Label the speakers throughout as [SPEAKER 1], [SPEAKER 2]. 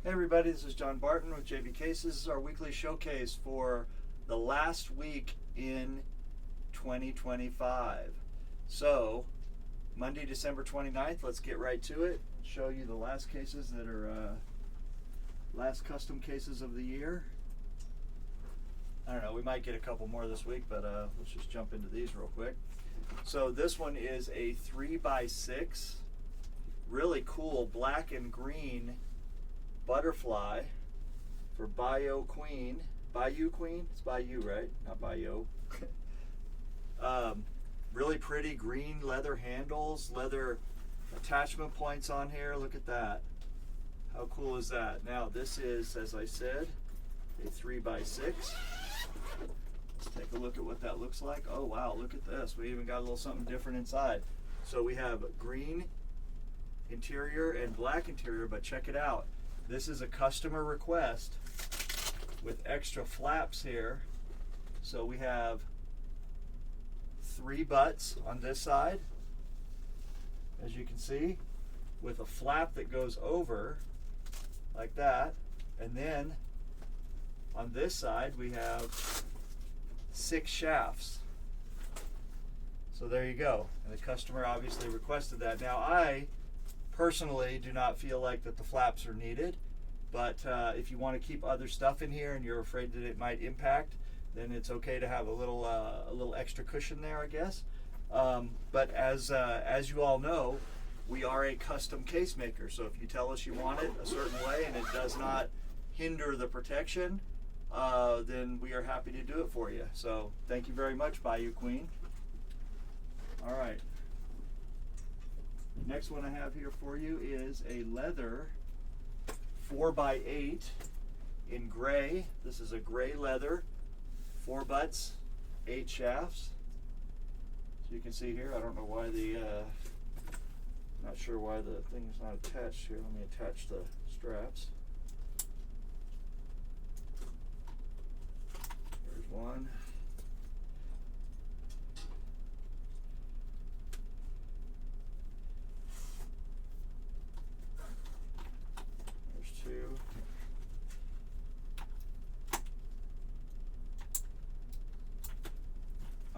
[SPEAKER 1] Hey everybody, this is John Barton with JB Cases. This is our weekly showcase for the last week in 2025. So, Monday, December 29th, let's get right to it. Show you the last cases that are last custom cases of the year. I don't know, we might get a couple more this week, but let's just jump into these real quick. So this one is a 3x6, really cool black and green butterfly for Bayou Queen. Bayou Queen? It's Bayou, right? Not Bayou. Really pretty green leather handles, leather attachment points on here. Look at that. How cool is that? Now this is, as I said, a 3x6. Let's take a look at what that looks like. Oh wow, look at this. We even got a little something different inside. So we have green interior and black interior, but check it out. This is a customer request with extra flaps here. So we have 3 butts on this side, as you can see, with a flap that goes over like that. And then on this side we have 6 shafts. So there you go. And the customer obviously requested that. Now I personally do not feel like that the flaps are needed, but if you want to keep other stuff in here and you're afraid that it might impact, then it's okay to have a little extra cushion there, I guess. But as you all know, we are a custom case maker. So if you tell us you want it a certain way and it does not hinder the protection, then we are happy to do it for you. So thank you very much, Bayou Queen. All right. Next one I have here for you is a leather 4x8 in gray. This is a gray leather, 4 butts, 8 shafts. So you can see here, I don't know why not sure why the thing is not attached here. Let me attach the straps. There's one.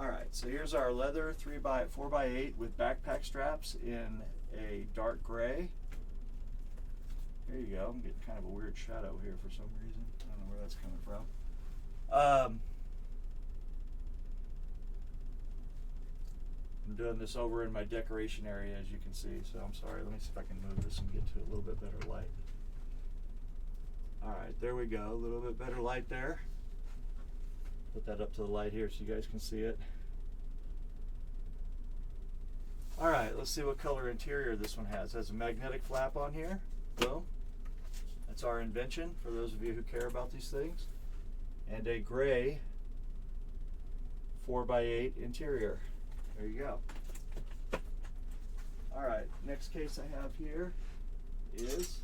[SPEAKER 1] Alright, so here's our leather 4x8 with backpack straps in a dark gray. Here you go. I'm getting kind of a weird shadow here for some reason. I don't know where that's coming from. I'm doing this over in my decoration area, as you can see, so I'm sorry. Let me see if I can move this and get to a little bit better light. Alright, there we go. A little bit better light there. Put that up to the light here so you guys can see it. Alright, let's see what color interior this one has. It has a magnetic flap on here. Boom. That's our invention for those of you who care about these things. And a gray 4x8 interior. There you go. Alright, next case I have here is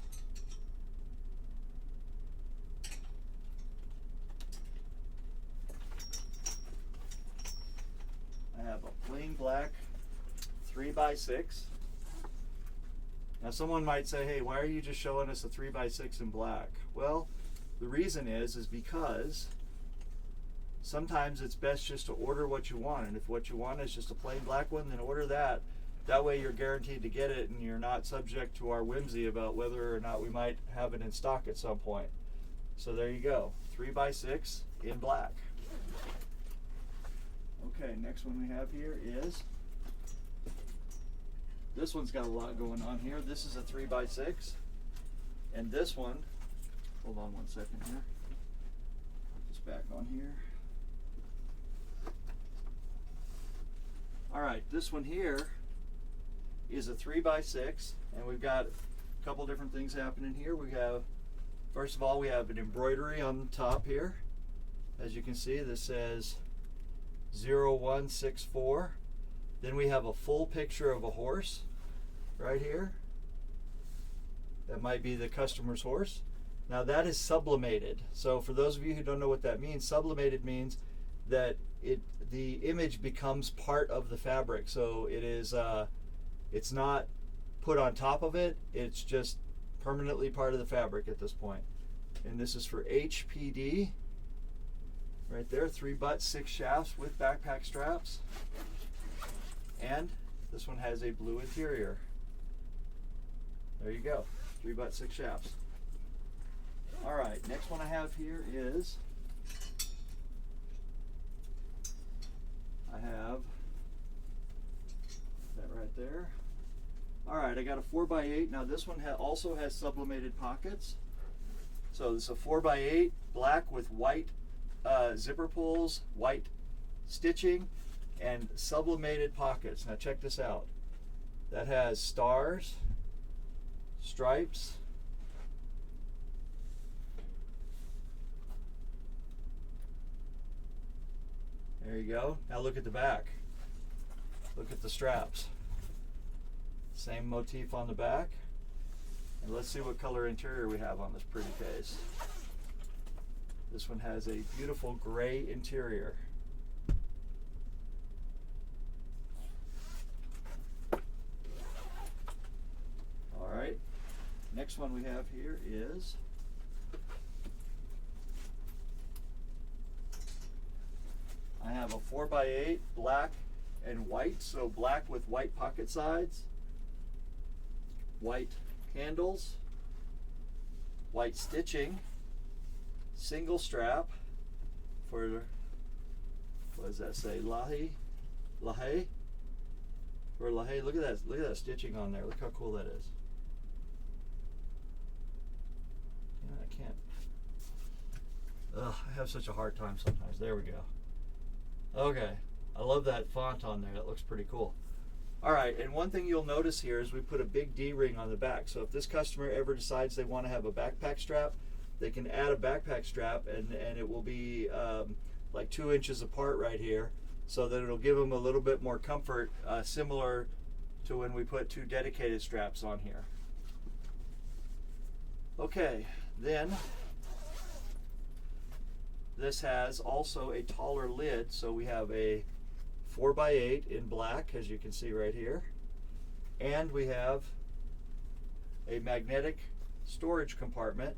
[SPEAKER 1] I have a plain black 3x6. Now someone might say, hey, why are you just showing us a 3x6 in black? Well, the reason is because sometimes it's best just to order what you want, and if what you want is just a plain black one, then order that. That way you're guaranteed to get it and you're not subject to our whimsy about whether or not we might have it in stock at some point. So there you go, 3x6 in black. Okay, next one we have here is, this one's got a lot going on here. This is a 3x6, and this one, hold on one second here, put this back on here. Alright, this one here is a 3x6, and we've got a couple different things happening here. We have, first of all, we have an embroidery on the top here. As you can see, this says 0164. Then we have a full picture of a horse right here. That might be the customer's horse. Now that is sublimated. So for those of you who don't know what that means, sublimated means that the image becomes part of the fabric. So it is it's not put on top of it, it's just permanently part of the fabric at this point. And this is for HPD. Right there, 3 butts, 6 shafts with backpack straps. And this one has a blue interior. There you go, 3 butts, 6 shafts. All right, next one I have here is, I have that right there. All right, I got a 4x8. Now this one also has sublimated pockets. So this is a 4x8, black with white zipper pulls, white stitching, and sublimated pockets. Now check this out. That has stars, stripes, there you go. Now look at the back. Look at the straps. Same motif on the back. And let's see what color interior we have on this pretty case. This one has a beautiful gray interior. All right, next one we have here is I have a 4x8, black and white, so black with white pocket sides, white handles, white stitching, single strap for, what does that say, Lahi? For Lahi, look at that stitching on there. Look how cool that is. Yeah, I can't. Ugh, I have such a hard time sometimes. There we go. Okay, I love that font on there. That looks pretty cool. All right, and one thing you'll notice here is we put a big D-ring on the back. So if this customer ever decides they want to have a backpack strap, they can add a backpack strap, and it will be like 2 inches apart right here, so that it'll give them a little bit more comfort, similar to when we put 2 dedicated straps on here. Okay, then this has also a taller lid, so we have a 4x8 in black, as you can see right here, and we have a magnetic storage compartment,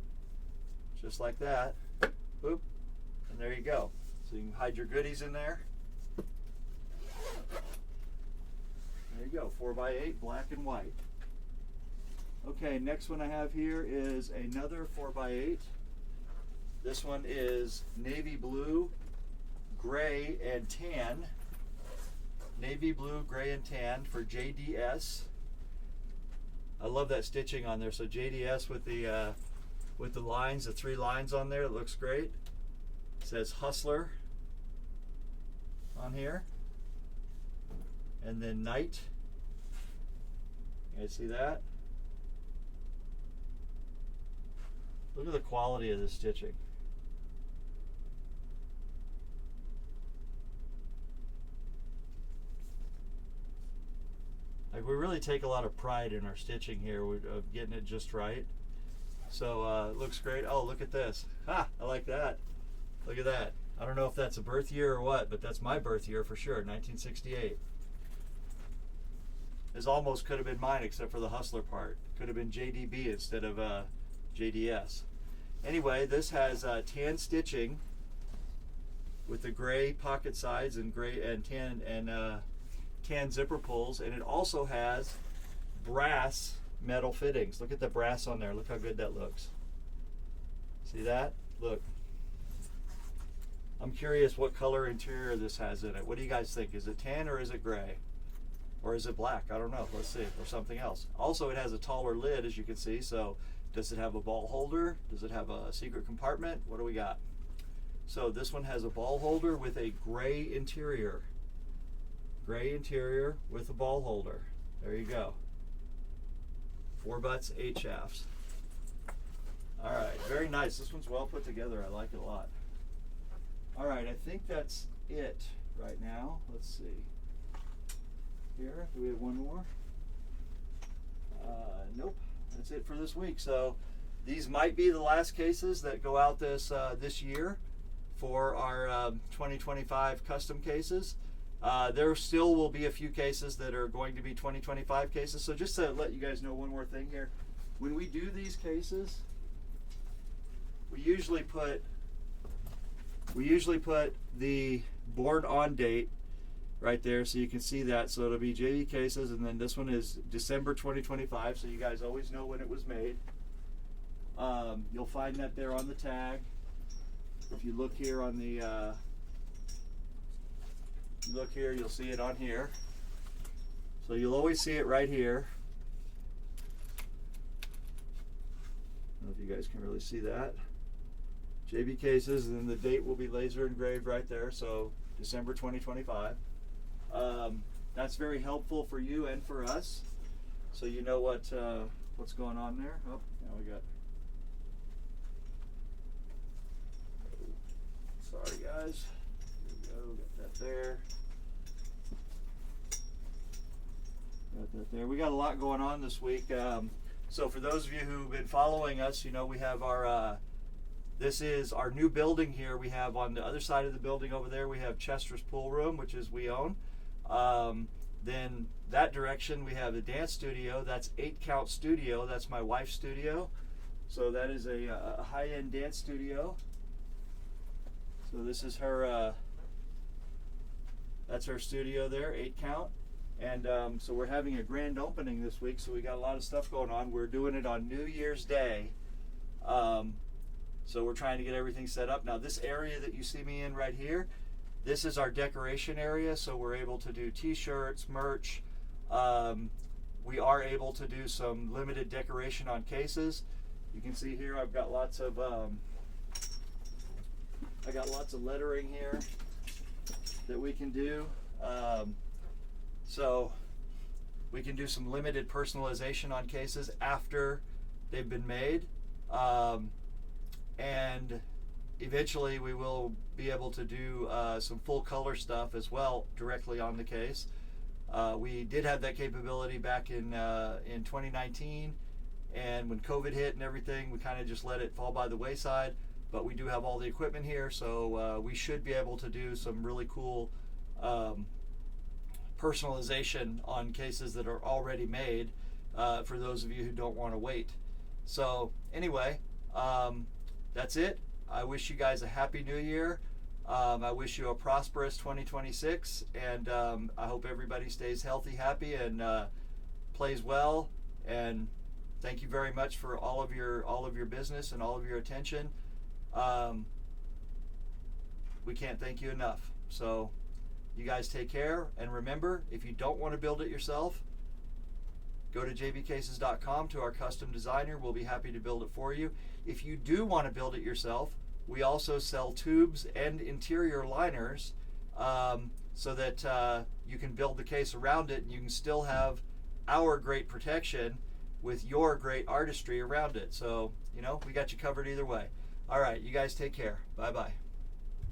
[SPEAKER 1] just like that. Boop, and there you go. So you can hide your goodies in there. There you go, 4x8, black and white. Okay, next one I have here is another 4x8. This one is navy blue, gray, and tan. Navy blue, gray, and tan for JDS. I love that stitching on there. So JDS with the lines, the 3 lines on there. It looks great. It says Hustler on here, and then Night. You guys see that? Look at the quality of the stitching. Like, we really take a lot of pride in our stitching here of getting it just right. So it looks great. Oh, look at this. Ha! I like that. Look at that. I don't know if that's a birth year or what, but that's my birth year for sure, 1968. This almost could have been mine except for the Hustler part. Could have been JDB instead of JDS. Anyway, this has tan stitching with the gray pocket sides and gray and tan zipper pulls, and it also has brass metal fittings. Look at the brass on there. Look how good that looks. See that? Look. I'm curious what color interior this has in it. What do you guys think? Is it tan or is it gray? Or is it black? I don't know. Let's see. Or something else. Also, it has a taller lid, as you can see. So does it have a ball holder? Does it have a secret compartment? What do we got? So this one has a ball holder with a gray interior. Gray interior with a ball holder. There you go. 4 butts, 8 shafts. All right, very nice. This one's well put together. I like it a lot. All right, I think that's it right now. Let's see. Here, do we have one more? Nope, that's it for this week. So these might be the last cases that go out this year for our 2025 custom cases. There still will be a few cases that are going to be 2025 cases. So just to let you guys know one more thing here, when we do these cases, we usually put the born on date right there, so you can see that. So it'll be JB Cases, and then this one is December 2025, so you guys always know when it was made. You'll find that there on the tag. If you look here on the look here, you'll see it on here. So you'll always see it right here. I don't know if you guys can really see that. JB Cases, and then the date will be laser engraved right there, so December 2025. That's very helpful for you and for us, so you know what's going on there. Oh, now we got. Sorry guys. There we go. Got that there. Got that there. We got a lot going on this week. So for those of you who've been following us, you know we have our. This is our new building here. We have on the other side of the building over there, we have Chester's Pool Room, which is we own. Then that direction, we have the dance studio. That's 8 Count Studio. That's my wife's studio. So that is a high-end dance studio. So this is her, that's her studio there, 8 Count. And so we're having a grand opening this week, so we got a lot of stuff going on. We're doing it on New Year's Day. So we're trying to get everything set up. Now this area that you see me in right here, this is our decoration area, so we're able to do t-shirts, merch. We are able to do some limited decoration on cases. You can see here I've got lots of lettering here that we can do. So we can do some limited personalization on cases after they've been made. And eventually we will be able to do some full color stuff as well directly on the case. We did have that capability back in 2019, and when COVID hit and everything, we kind of just let it fall by the wayside. But we do have all the equipment here, so we should be able to do some really cool personalization on cases that are already made for those of you who don't want to wait. So anyway, that's it. I wish you guys a happy new year. I wish you a prosperous 2026, and I hope everybody stays healthy, happy, and plays well. And thank you very much for all of your business and all of your attention. We can't thank you enough. So you guys take care, and remember, if you don't want to build it yourself, go to jbcases.com to our custom designer. We'll be happy to build it for you. If you do want to build it yourself, we also sell tubes and interior liners, so that you can build the case around it, and you can still have our great protection with your great artistry around it. So, you know, we got you covered either way. All right, you guys take care. Bye-bye.